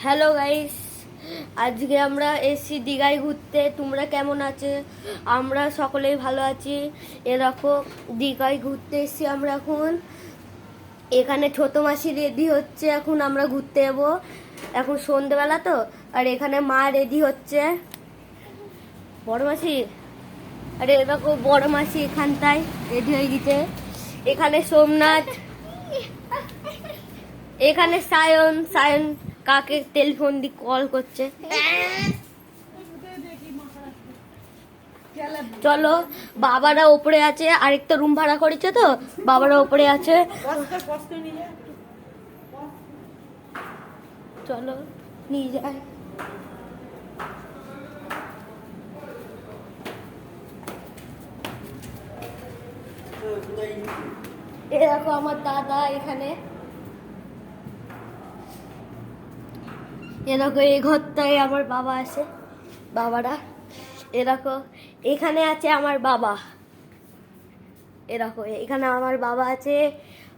Hello guys, আজকে আমরা এসছি দীঘায় ঘুরতে। তোমরা কেমন আছে? আমরা সকলেই ভালো আছি। এরকম দীঘায় ঘুরতে এসছি আমরা এখন। এখানে ছোট মাসি রেডি হচ্ছে, এখন আমরা ঘুরতে যাবো। এখন সন্ধ্যেবেলা তো, আর এখানে মা রেডি হচ্ছে। বড় মাসি, আরে এরকম বড় মাসি এখানটায় রেডি হয়ে গেছে। এখানে সোমনাথ, এখানে সায়ন সায়ন কাকে টেলিফোন দিয়ে কল করছে। চলো, বাবারা ওপরে আছে, আরেকটা রুম ভাড়া করেছে তো বাবারা ওপরে আছে। চলো নিয়ে যাই। এ দেখো আমার দাদা এখানে। এরকম এই ঘরটায় আমার বাবা আছে, বাবারা। এরকম এখানে আছে আমার বাবা, এরকম এখানে আমার বাবা আছে।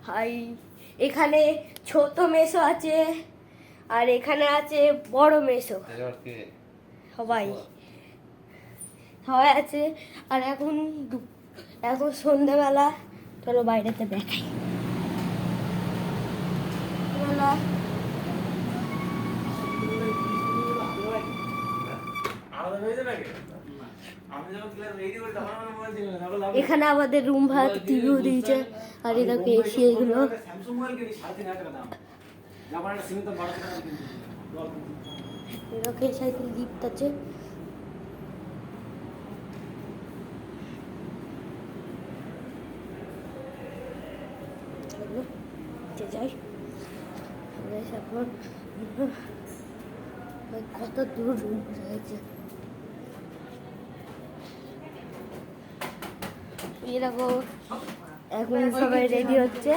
হাই, এখানে ছোট মেসো আছে, আর এখানে আছে বড় মেসো। সবাই সবাই আছে। আর এখন এখন সন্ধ্যেবেলা। চলো বাইরেতে দেখাই। এখানে আমাদের রুম ভাড়া টিভিও দিয়েছে, আর এটাকে এসি এগুলো। এরকম সাইকেল লিফট আছে। যাই কত দূর রুম রয়েছে। এরকম এখন সবাই রেডি হচ্ছে।